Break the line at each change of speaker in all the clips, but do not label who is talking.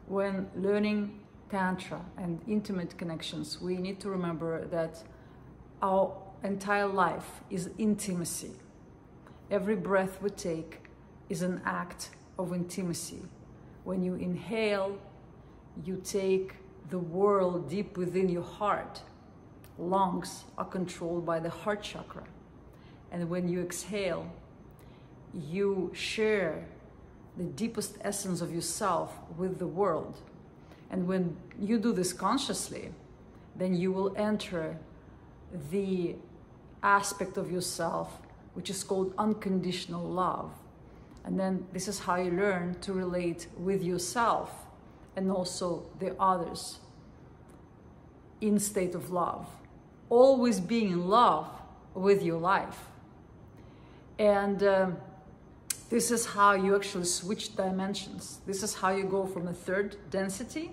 when learning Tantra and intimate connections, we need to remember that our entire life is intimacy. Every breath we take is an act of intimacy. When you inhale, you take the world deep within your heart. Lungs are controlled by the heart chakra. And when you exhale, you share the deepest essence of yourself with the world. And when you do this consciously, then you will enter the aspect of yourself which is called unconditional love. And then this is how you learn to relate with yourself and also the others in state of love. Always being in love with your life. And this is how you actually switch dimensions. This is how you go from the third density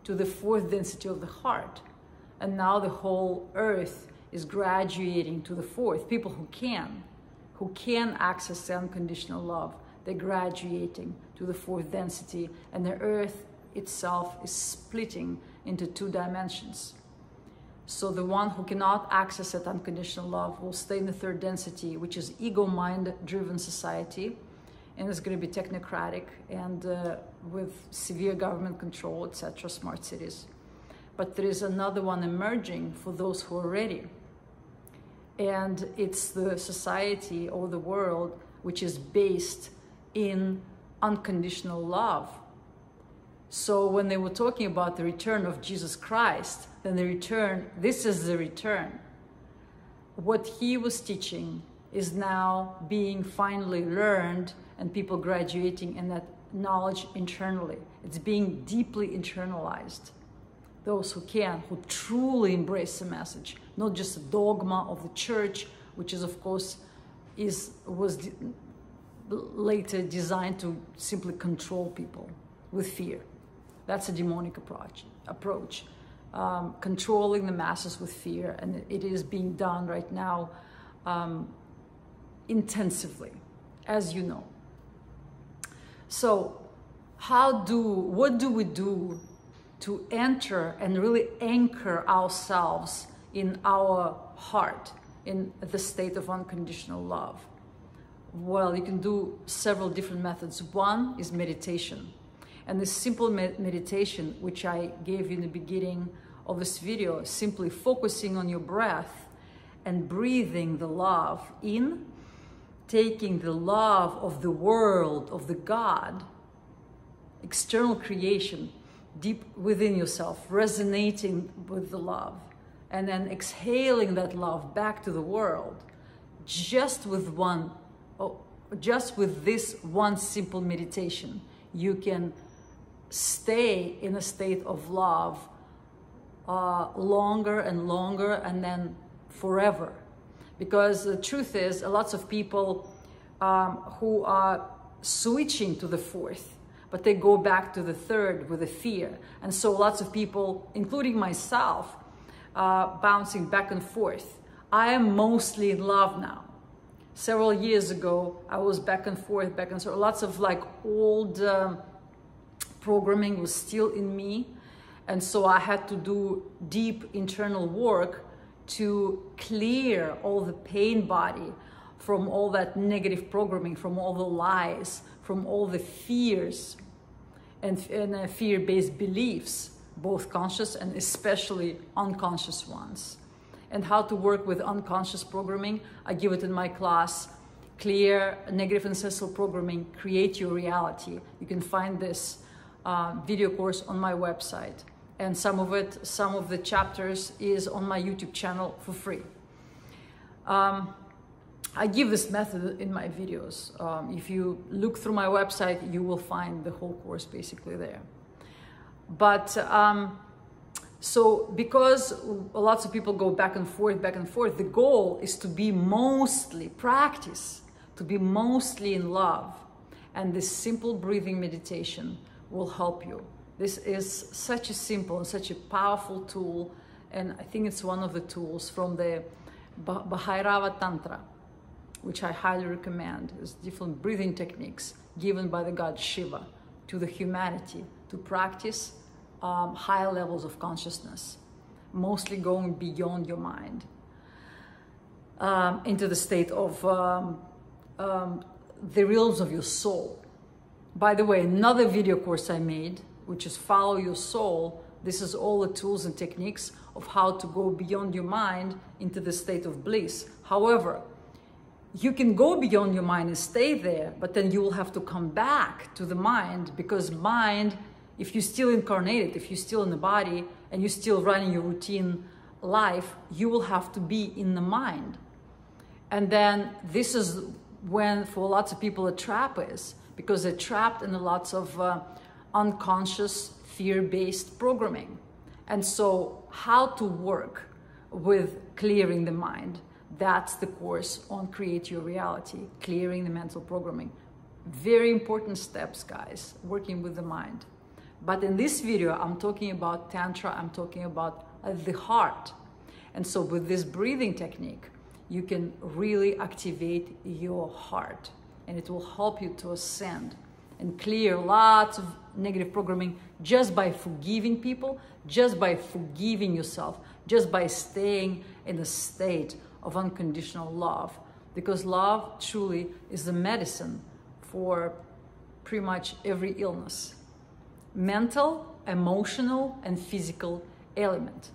to the fourth density of the heart. And now the whole earth is graduating to the fourth. People who can access the unconditional love, they're graduating to the fourth density, and the earth itself is splitting into two dimensions. So the one who cannot access that unconditional love will stay in the third density, which is ego mind driven society. And it's going to be technocratic and with severe government control, etc., smart cities. But there is another one emerging for those who are ready. And it's the society or the world which is based in unconditional love. So when they were talking about the return of Jesus Christ, then the return, this is the return. What he was teaching is now being finally learned and people graduating in that knowledge internally. It's being deeply internalized. Those who can, who truly embrace the message, not just a dogma of the church, which is of course was later designed to simply control people with fear. That's a demonic approach. Controlling the masses with fear, and it is being done right now intensively, as you know. So what do we do to enter and really anchor ourselves in our heart, in the state of unconditional love? Well, you can do several different methods. One is meditation. And this simple meditation, which I gave you in the beginning of this video, simply focusing on your breath and breathing the love in, taking the love of the world, of the God, external creation, deep within yourself, resonating with the love, and then exhaling that love back to the world, just with this one simple meditation, you can stay in a state of love longer and longer, and then forever. Because the truth is, lots of people who are switching to the fourth, but they go back to the third with a fear. And so lots of people, including myself, bouncing back and forth. I am mostly in love now. Several years ago, I was back and forth. Lots of like old programming was still in me. And so I had to do deep internal work to clear all the pain body from all that negative programming, from all the lies, from all the fears and fear-based beliefs, both conscious and especially unconscious ones. And how to work with unconscious programming, I give it in my class, Clear Negative Ancestral Programming, Create Your Reality. You can find this video course on my website. And some of the chapters is on my YouTube channel for free. I give this method in my videos. If you look through my website, you will find the whole course basically there. But so because lots of people go back and forth, the goal is to be mostly in love. And this simple breathing meditation will help you. This is such a simple and such a powerful tool, and I think it's one of the tools from the Bhairava Tantra, which I highly recommend. It's different breathing techniques given by the god Shiva to the humanity to practice higher levels of consciousness, mostly going beyond your mind, into the state of the realms of your soul. By the way, another video course I made, which is Follow Your Soul, this is all the tools and techniques of how to go beyond your mind into the state of bliss. However, you can go beyond your mind and stay there, but then you will have to come back to the mind, because mind, if you're still incarnated, if you're still in the body and you're still running your routine life, you will have to be in the mind. And then this is when for lots of people a trap is, because they're trapped in lots of unconscious fear-based programming. And so how to work with clearing the mind, that's the course on Create Your Reality, clearing the mental programming. Very important steps, guys, working with the mind. But in this video, I'm talking about Tantra, I'm talking about the heart. And so with this breathing technique, you can really activate your heart, and it will help you to ascend and clear lots of negative programming just by forgiving people, just by forgiving yourself, just by staying in a state of unconditional love. Because love truly is the medicine for pretty much every illness. Mental, emotional, and physical element.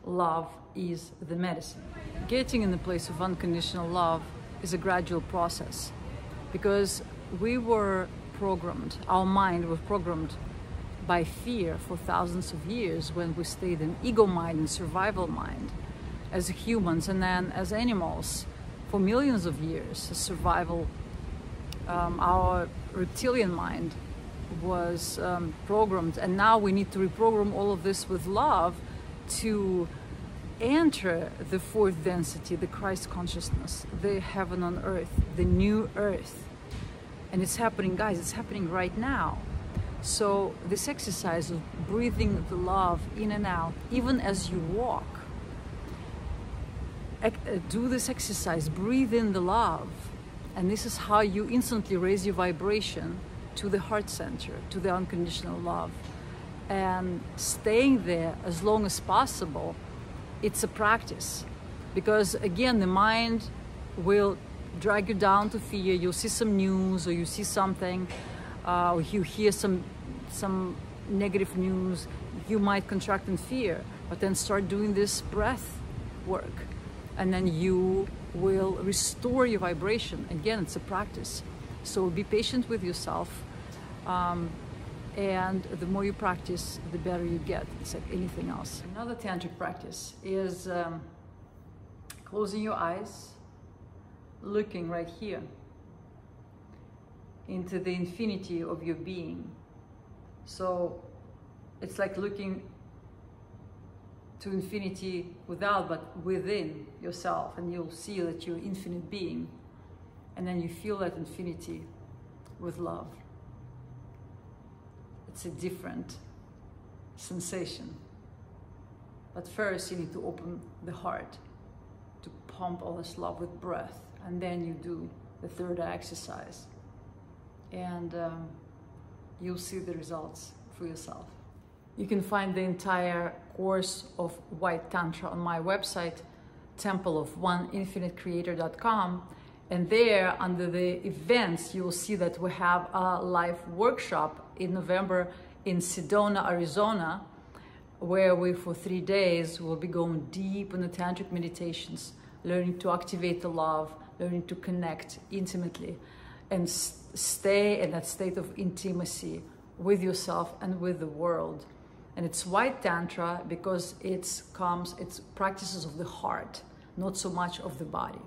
Love is the medicine. Getting in the place of unconditional love is a gradual process, because we were programmed, our mind was programmed by fear for thousands of years when we stayed in ego mind and survival mind as humans, and then as animals for millions of years, survival. Our reptilian mind was programmed, and now we need to reprogram all of this with love to enter the fourth density, the Christ consciousness, the heaven on earth, the new earth. And it's happening, guys, it's happening right now. So this exercise of breathing the love in and out, even as you walk, do this exercise, breathe in the love. And this is how you instantly raise your vibration to the heart center, to the unconditional love. And staying there as long as possible, it's a practice. Because again, the mind will drag you down to fear. You'll see some news, or you see something, or you hear some negative news. You might contract in fear, but then start doing this breath work. And then you will restore your vibration. Again, it's a practice. So be patient with yourself. And the more you practice, the better you get. It's like anything else. Another tantric practice is closing your eyes, looking right here into the infinity of your being. So it's like looking to infinity without, but within yourself, and you'll see that you're infinite being, and then you feel that infinity with love. It's a different sensation. But first you need to open the heart to pump all this love with breath, and then you do the third eye exercise, and you'll see the results for yourself. You can find the entire course of White Tantra on my website, templeofoneinfinitecreator.com, and there under the events you will see that we have a live workshop in November in Sedona, Arizona, where we for 3 days will be going deep in the tantric meditations, learning to activate the love, learning to connect intimately and stay in that state of intimacy with yourself and with the world. And it's White Tantra because it's practices of the heart, not so much of the body.